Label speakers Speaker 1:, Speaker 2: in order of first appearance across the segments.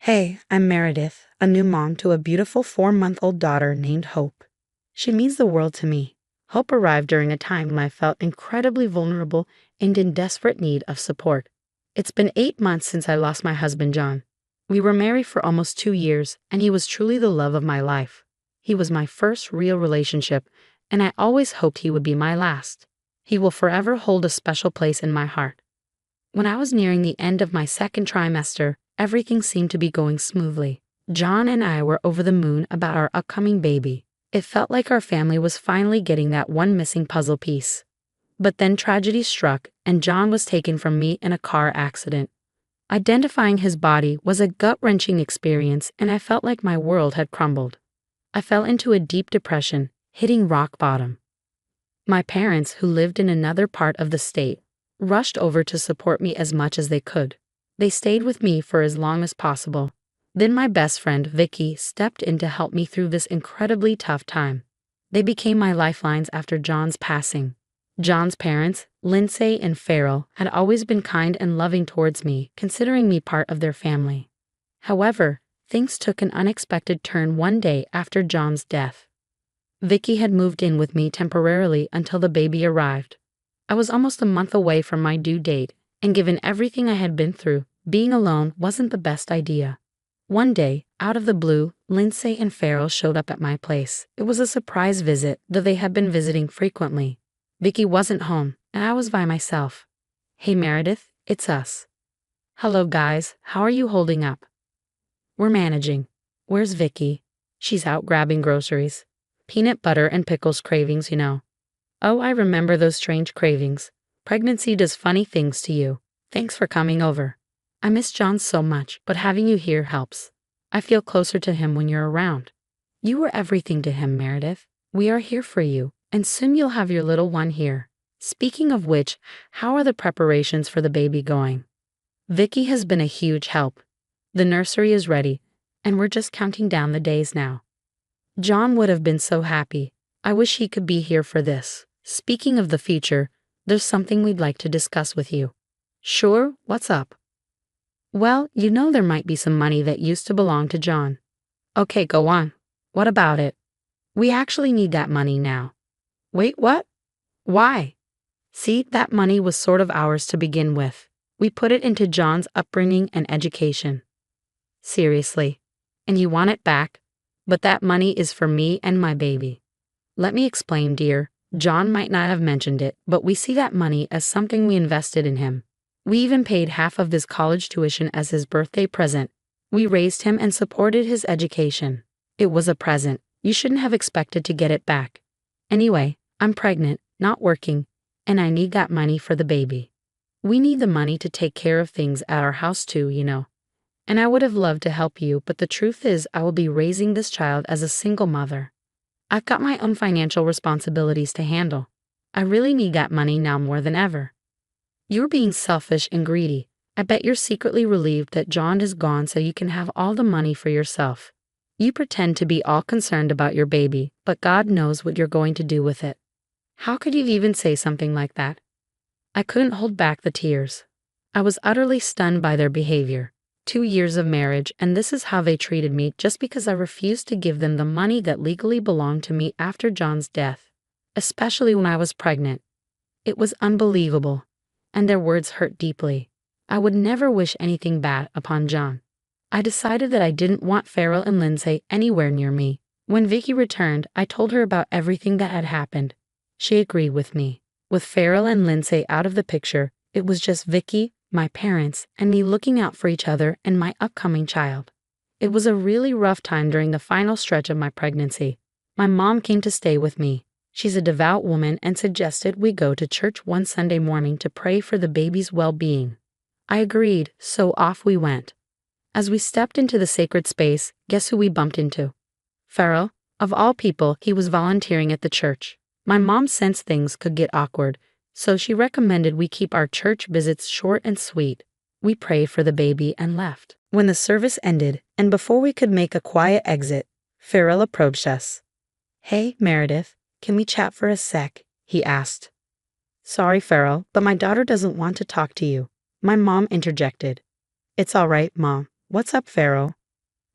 Speaker 1: Hey, I'm Meredith, a new mom to a beautiful 4-month-old daughter named Hope. She means the world to me. Hope arrived during a time when I felt incredibly vulnerable and in desperate need of support. It's been 8 months since I lost my husband, John. We were married for almost 2 years, and he was truly the love of my life. He was my first real relationship, and I always hoped he would be my last. He will forever hold a special place in my heart. When I was nearing the end of my second trimester, everything seemed to be going smoothly. John and I were over the moon about our upcoming baby. It felt like our family was finally getting that one missing puzzle piece. But then tragedy struck, and John was taken from me in a car accident. Identifying his body was a gut-wrenching experience, and I felt like my world had crumbled. I fell into a deep depression, hitting rock bottom. My parents, who lived in another part of the state, rushed over to support me as much as they could. They stayed with me for as long as possible. Then my best friend, Vicky, stepped in to help me through this incredibly tough time. They became my lifelines after John's passing. John's parents, Lindsay and Farrell, had always been kind and loving towards me, considering me part of their family. However, things took an unexpected turn one day after John's death. Vicky had moved in with me temporarily until the baby arrived. I was almost a month away from my due date, and given everything I had been through, being alone wasn't the best idea. One day, out of the blue, Lindsay and Farrell showed up at my place. It was a surprise visit, though they had been visiting frequently. Vicky wasn't home, and I was by myself. "Hey Meredith, it's us." "Hello guys, how are you holding up?" "We're managing." "Where's Vicky?" "She's out grabbing groceries. Peanut butter and pickles cravings, you know." "Oh, I remember those strange cravings. Pregnancy does funny things to you. Thanks for coming over. I miss John so much, but having you here helps. I feel closer to him when you're around. You were everything to him, Meredith. We are here for you, and soon you'll have your little one here. Speaking of which, how are the preparations for the baby going?" "Vicky has been a huge help. The nursery is ready, and we're just counting down the days now." "John would have been so happy. I wish he could be here for this. Speaking of the future, there's something we'd like to discuss with you." "Sure, what's up?" "Well, you know there might be some money that used to belong to John." "Okay, go on. What about it?" "We actually need that money now." "Wait, what? Why?" "See, that money was sort of ours to begin with. We put it into John's upbringing and education." "Seriously? And you want it back? But that money is for me and my baby." "Let me explain, dear. John might not have mentioned it, but we see that money as something we invested in him. We even paid half of his college tuition as his birthday present. We raised him and supported his education. It was a present. You shouldn't have expected to get it back. Anyway, I'm pregnant, not working, and I need that money for the baby. We need the money to take care of things at our house too, you know. And I would have loved to help you, but the truth is I will be raising this child as a single mother. I've got my own financial responsibilities to handle. I really need that money now more than ever." "You're being selfish and greedy. I bet you're secretly relieved that John is gone so you can have all the money for yourself. You pretend to be all concerned about your baby, but God knows what you're going to do with it." "How could you even say something like that?" I couldn't hold back the tears. I was utterly stunned by their behavior. 2 years of marriage, and this is how they treated me just because I refused to give them the money that legally belonged to me after John's death, especially when I was pregnant. It was unbelievable, and their words hurt deeply. I would never wish anything bad upon John. I decided that I didn't want Farrell and Lindsay anywhere near me. When Vicky returned, I told her about everything that had happened. She agreed with me. With Farrell and Lindsay out of the picture, it was just Vicky, my parents, and me looking out for each other and my upcoming child. It was a really rough time during the final stretch of my pregnancy. My mom came to stay with me. She's a devout woman and suggested we go to church one Sunday morning to pray for the baby's well-being. I agreed, so off we went. As we stepped into the sacred space, guess who we bumped into? Farrell. Of all people, he was volunteering at the church. My mom sensed things could get awkward, so she recommended we keep our church visits short and sweet. We prayed for the baby and left. When the service ended, and before we could make a quiet exit, Farrell approached us. "Hey, Meredith, can we chat for a sec?" he asked. "Sorry, Farrell, but my daughter doesn't want to talk to you," my mom interjected. "It's all right, Mom. What's up, Farrell?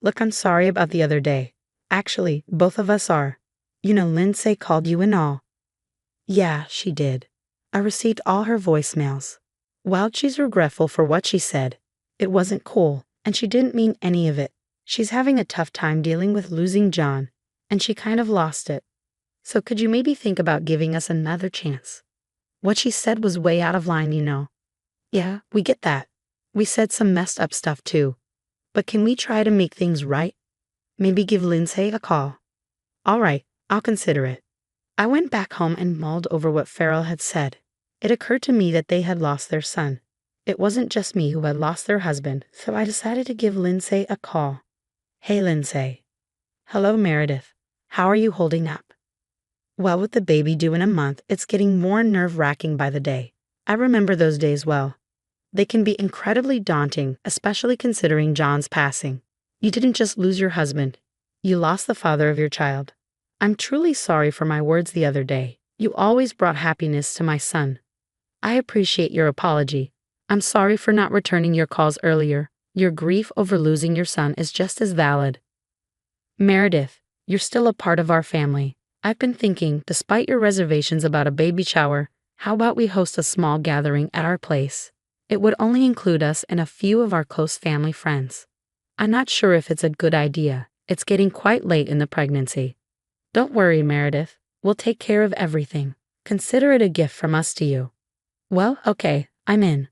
Speaker 1: Look, I'm sorry about the other day. Actually, both of us are. Lindsay called you and all. Yeah, she did. I received all her voicemails. While she's regretful for what she said, it wasn't cool, and she didn't mean any of it. She's having a tough time dealing with losing John, and she kind of lost it. So could you maybe think about giving us another chance? What she. Was way out of line. Yeah, we get that. We said some messed up stuff too. But can we try to make things right? Maybe give Lindsay a call. All right, I'll consider it. I went back home and mulled over what Farrell had said. It occurred to me that they had lost their son. It wasn't just me who had lost their husband, so I decided to give Lindsay a call. Hey, Lindsay. Hello, Meredith. How are you holding up? Well, with the baby due in a month, it's getting more nerve-wracking by the day. I remember those days well. They can be incredibly daunting, especially considering John's passing. You didn't just lose your husband. You lost the father of your child. I'm truly sorry for my words the other day. You always brought happiness to my son. I appreciate your apology. I'm sorry for not returning your calls earlier. Your grief over losing your son is just as valid. Meredith, you're still a part of our family. I've been thinking, despite your reservations about a baby shower, how about we host a small gathering at our place? It would only include us and a few of our close family friends. I'm not sure if it's a good idea. It's getting quite late in the pregnancy. Don't worry, Meredith. We'll take care of everything. Consider it a gift from us to you. Well, okay, I'm in.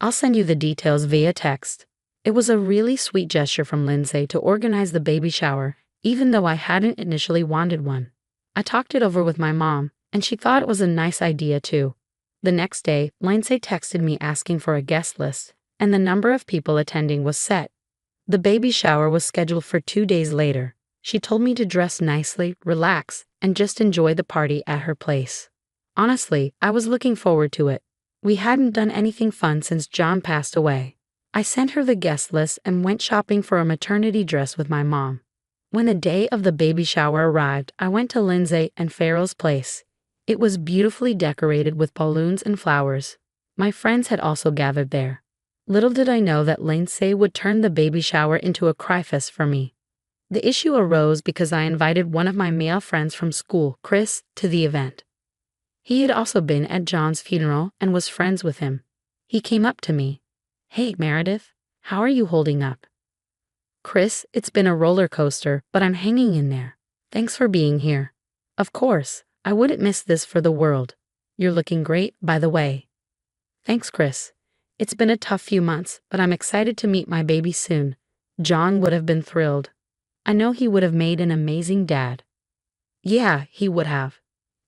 Speaker 1: I'll send you the details via text. It was a really sweet gesture from Lindsay to organize the baby shower, even though I hadn't initially wanted one. I talked it over with my mom, and she thought it was a nice idea too. The next day, Lindsay texted me asking for a guest list, and the number of people attending was set. The baby shower was scheduled for 2 days later. She told me to dress nicely, relax, and just enjoy the party at her place. Honestly, I was looking forward to it. We hadn't done anything fun since John passed away. I sent her the guest list and went shopping for a maternity dress with my mom. When the day of the baby shower arrived, I went to Lindsay and Farrell's place. It was beautifully decorated with balloons and flowers. My friends had also gathered there. Little did I know that Lindsay would turn the baby shower into a cry-fest for me. The issue arose because I invited one of my male friends from school, Chris, to the event. He had also been at John's funeral and was friends with him. He came up to me. Hey, Meredith, how are you holding up? Chris, it's been a roller coaster, but I'm hanging in there. Thanks for being here. Of course, I wouldn't miss this for the world. You're looking great, by the way. Thanks, Chris. It's been a tough few months, but I'm excited to meet my baby soon. John would have been thrilled. I know he would have made an amazing dad. Yeah, he would have.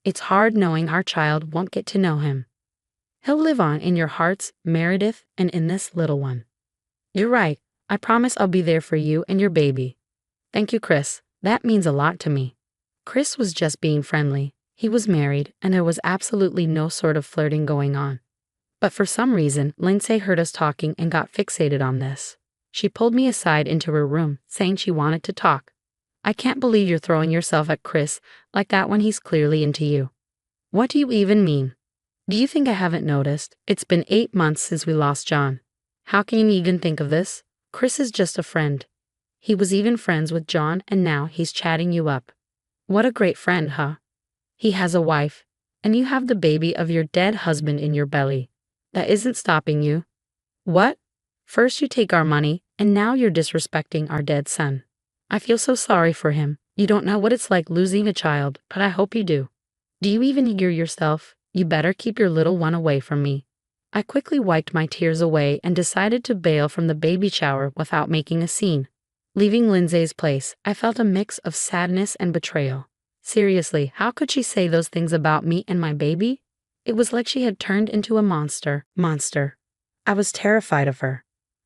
Speaker 1: It's hard knowing our child won't get to know him. He'll live on in your hearts, Meredith, and in this little one. You're right. I promise I'll be there for you and your baby. Thank you, Chris. That means a lot to me. Chris was just being friendly. He was married, and there was absolutely no sort of flirting going on. But for some reason, Lindsay heard us talking and got fixated on this. She pulled me aside into her room, saying she wanted to talk. I can't believe you're throwing yourself at Chris like that when he's clearly into you. What do you even mean? Do you think I haven't noticed? It's been 8 months since we lost John. How can you even think of this? Chris is just a friend. He was even friends with John, and now he's chatting you up. What a great friend, huh? He has a wife, and you have the baby of your dead husband in your belly. That isn't stopping you. What? First you take our money, and now you're disrespecting our dead son. I feel so sorry for him. You don't know what it's like losing a child, but I hope you do. Do you even hear yourself? You better keep your little one away from me. I quickly wiped my tears away and decided to bail from the baby shower without making a scene. Leaving Lindsay's place, I felt a mix of sadness and betrayal. Seriously, how could she say those things about me and my baby? It was like she had turned into a monster. I was terrified of her.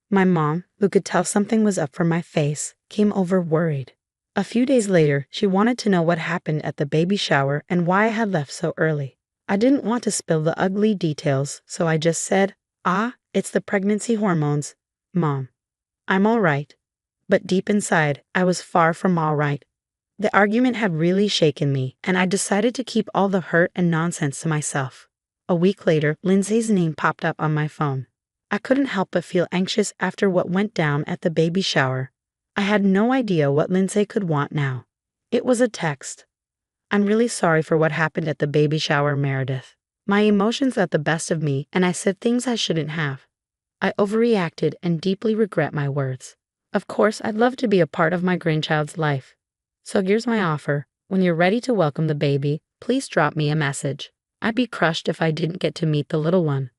Speaker 1: My mom, who could tell something was up from my face, came over worried. A few days later, she wanted to know what happened at the baby shower and why I had left so early. I didn't want to spill the ugly details, so I just said, it's the pregnancy hormones, Mom. I'm all right. But deep inside, I was far from all right. The argument had really shaken me, and I decided to keep all the hurt and nonsense to myself. A week later, Lindsay's name popped up on my phone. I couldn't help but feel anxious after what went down at the baby shower. I had no idea what Lindsay could want now. It was a text. I'm really sorry for what happened at the baby shower, Meredith. My emotions got the best of me and I said things I shouldn't have. I overreacted and deeply regret my words. Of course, I'd love to be a part of my grandchild's life. So here's my offer. When you're ready to welcome the baby, please drop me a message. I'd be crushed if I didn't get to meet the little one.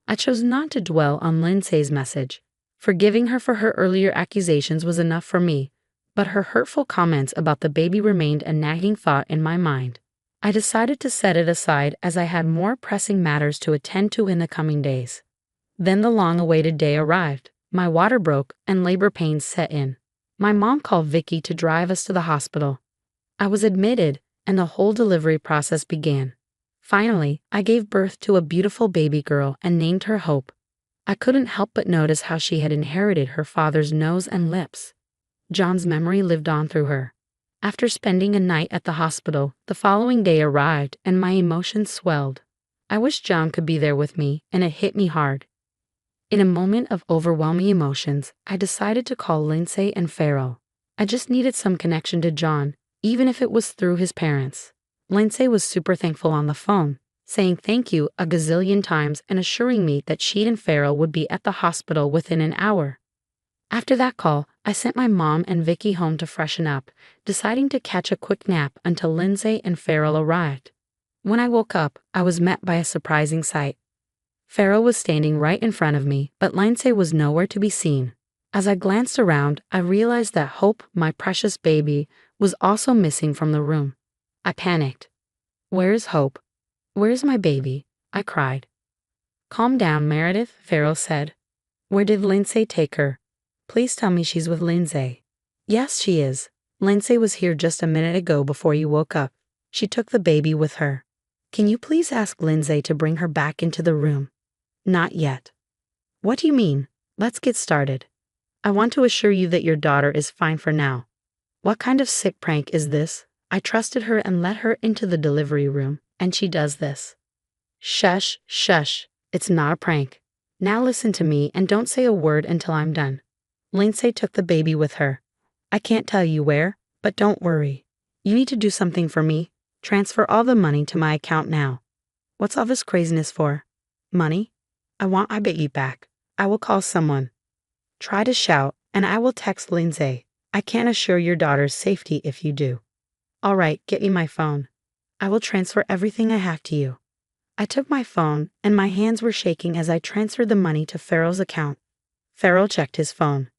Speaker 1: I chose not to dwell on Lindsay's message. Forgiving her for her earlier accusations was enough for me, but her hurtful comments about the baby remained a nagging thought in my mind. I decided to set it aside as I had more pressing matters to attend to in the coming days. Then the long-awaited day arrived. My water broke and labor pains set in. My mom called Vicky to drive us to the hospital. I was admitted, and the whole delivery process began. Finally, I gave birth to a beautiful baby girl and named her Hope. I couldn't help but notice how she had inherited her father's nose and lips. John's memory lived on through her. After spending a night at the hospital, the following day arrived and my emotions swelled. I wished John could be there with me, and it hit me hard. In a moment of overwhelming emotions, I decided to call Lindsay and Farrell. I just needed some connection to John, even if it was through his parents. Lindsay was super thankful on the phone, saying thank you a gazillion times and assuring me that she and Farrell would be at the hospital within an hour. After that call, I sent my mom and Vicky home to freshen up, deciding to catch a quick nap until Lindsay and Farrell arrived. When I woke up, I was met by a surprising sight. Farrell was standing right in front of me, but Lindsay was nowhere to be seen. As I glanced around, I realized that Hope, my precious baby, was also missing from the room. I panicked. "Where is Hope? Where's my baby?" I cried. "Calm down, Meredith," Farrell said. "Where did Lindsay take her? Please tell me she's with Lindsay." "Yes, she is. Lindsay was here just a minute ago before you woke up. She took the baby with her. Can you please ask Lindsay to bring her back into the room?" "Not yet." "What do you mean? Let's get started. I want to assure you that your daughter is fine for now." "What kind of sick prank is this? I trusted her and let her into the delivery room, and she does this." "Shush, shush. It's not a prank. Now listen to me and don't say a word until I'm done. Lindsay took the baby with her. I can't tell you where, but don't worry. You need to do something for me. Transfer all the money to my account now." "What's all this craziness for?" "Money? I want my baby back. I will call someone. Try to shout, and I will text Lindsay. I can't assure your daughter's safety if you do." "All right, get me my phone. I will transfer everything I have to you." I took my phone, and my hands were shaking as I transferred the money to Farrell's account. Farrell checked his phone.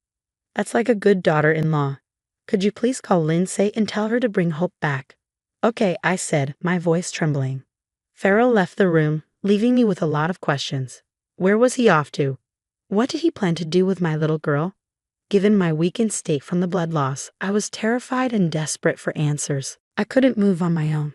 Speaker 1: "That's like a good daughter-in-law. Could you please call Lindsay and tell her to bring Hope back?" "Okay," I said, my voice trembling. Farrell left the room, leaving me with a lot of questions. Where was he off to? What did he plan to do with my little girl? Given my weakened state from the blood loss, I was terrified and desperate for answers. I couldn't move on my own.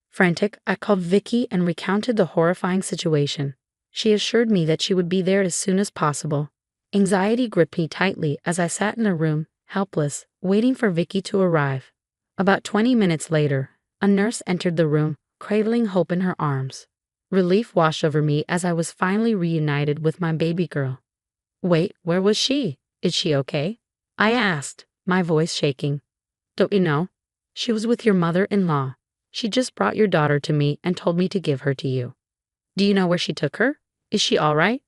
Speaker 1: Frantic, I called Vicky and recounted the horrifying situation. She assured me that she would be there as soon as possible. Anxiety gripped me tightly as I sat in a room, helpless, waiting for Vicky to arrive. About 20 minutes later, a nurse entered the room, cradling Hope in her arms. Relief washed over me as I was finally reunited with my baby girl. "Wait, where was she? Is she okay?" I asked, my voice shaking. "Don't you know? She was with your mother-in-law. She just brought your daughter to me and told me to give her to you." "Do you know where she took her? Is she all right?"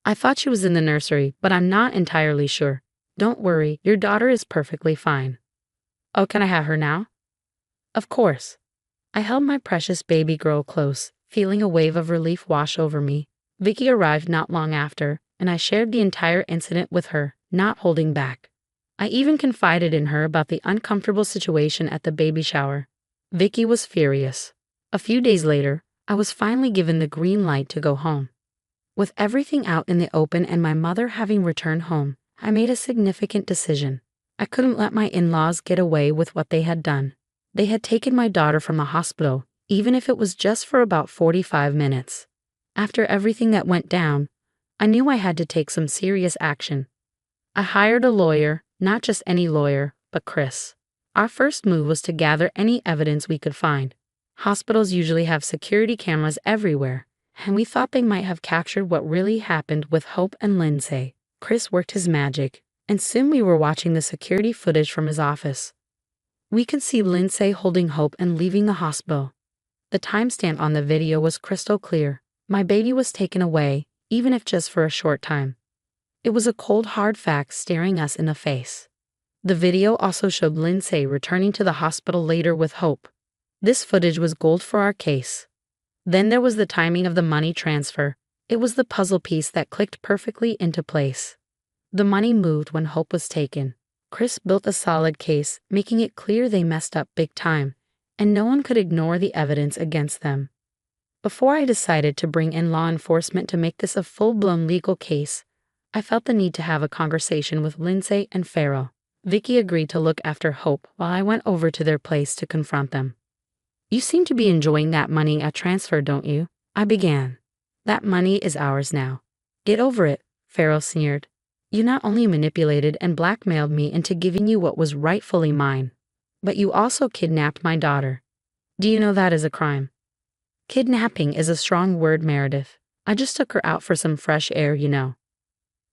Speaker 1: "I thought she was in the nursery, but I'm not entirely sure. Don't worry, your daughter is perfectly fine." "Oh, can I have her now?" "Of course." I held my precious baby girl close, feeling a wave of relief wash over me. Vicky arrived not long after, and I shared the entire incident with her, not holding back. I even confided in her about the uncomfortable situation at the baby shower. Vicky was furious. A few days later, I was finally given the green light to go home. With everything out in the open and my mother having returned home, I made a significant decision. I couldn't let my in-laws get away with what they had done. They had taken my daughter from the hospital, even if it was just for about 45 minutes. After everything that went down, I knew I had to take some serious action. I hired a lawyer, not just any lawyer, but Chris. Our first move was to gather any evidence we could find. Hospitals usually have security cameras everywhere, and we thought they might have captured what really happened with Hope and Lindsay. Chris worked his magic, and soon we were watching the security footage from his office. We could see Lindsay holding Hope and leaving the hospital. The timestamp on the video was crystal clear. My baby was taken away, even if just for a short time. It was a cold, hard fact staring us in the face. The video also showed Lindsay returning to the hospital later with Hope. This footage was gold for our case. Then there was the timing of the money transfer. It was the puzzle piece that clicked perfectly into place. The money moved when Hope was taken. Chris built a solid case, making it clear they messed up big time, and no one could ignore the evidence against them. Before I decided to bring in law enforcement to make this a full-blown legal case, I felt the need to have a conversation with Lindsay and Farrell. Vicky agreed to look after Hope while I went over to their place to confront them. "You seem to be enjoying that money at transfer, don't you?" I began. "That money is ours now. Get over it," Farrell sneered. "You not only manipulated and blackmailed me into giving you what was rightfully mine, but you also kidnapped my daughter. Do you know that is a crime?" "Kidnapping is a strong word, Meredith. I just took her out for some fresh air, you know."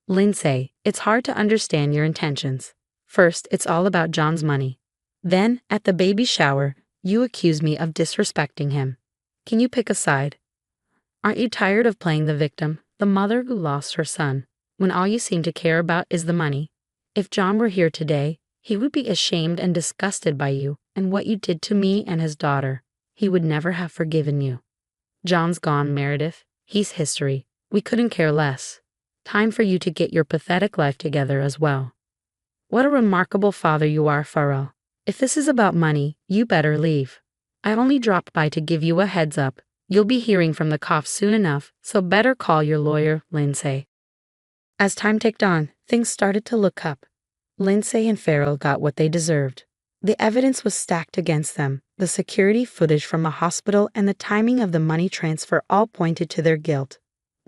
Speaker 1: "Lindsay, it's hard to understand your intentions. First, it's all about John's money. Then, at the baby shower, you accuse me of disrespecting him. Can you pick a side? Aren't you tired of playing the victim, the mother who lost her son, when all you seem to care about is the money? If John were here today, he would be ashamed and disgusted by you and what you did to me and his daughter. He would never have forgiven you. John's gone, Meredith. He's history. We couldn't care less. Time for you to get your pathetic life together as well." "What a remarkable father you are, Farrell. If this is about money, you better leave. I only dropped by to give you a heads up. You'll be hearing from the cops soon enough, so better call your lawyer, Lindsay." As time ticked on, things started to look up. Lindsay and Farrell got what they deserved. The evidence was stacked against them. The security footage from the hospital and the timing of the money transfer all pointed to their guilt.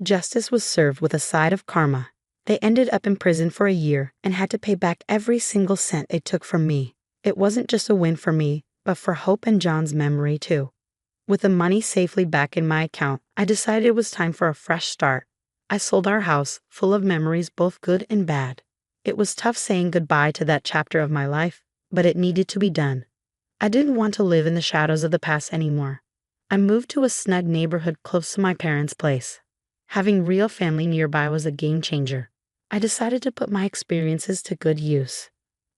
Speaker 1: Justice was served with a side of karma. They ended up in prison for a year and had to pay back every single cent they took from me. It wasn't just a win for me, but for Hope and John's memory too. With the money safely back in my account, I decided it was time for a fresh start. I sold our house, full of memories both good and bad. It was tough saying goodbye to that chapter of my life, but it needed to be done. I didn't want to live in the shadows of the past anymore. I moved to a snug neighborhood close to my parents' place. Having real family nearby was a game changer. I decided to put my experiences to good use.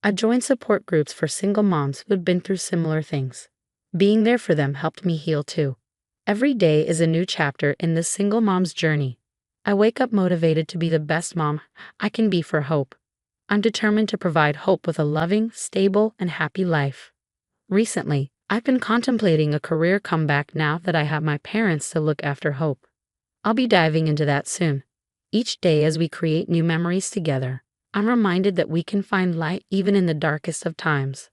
Speaker 1: I joined support groups for single moms who had been through similar things. Being there for them helped me heal too. Every day is a new chapter in this single mom's journey. I wake up motivated to be the best mom I can be for Hope. I'm determined to provide Hope with a loving, stable, and happy life. Recently, I've been contemplating a career comeback now that I have my parents to look after Hope. I'll be diving into that soon. Each day as we create new memories together, I'm reminded that we can find light even in the darkest of times.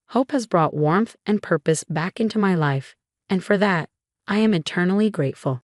Speaker 1: Hope has brought warmth and purpose back into my life, and for that, I am eternally grateful.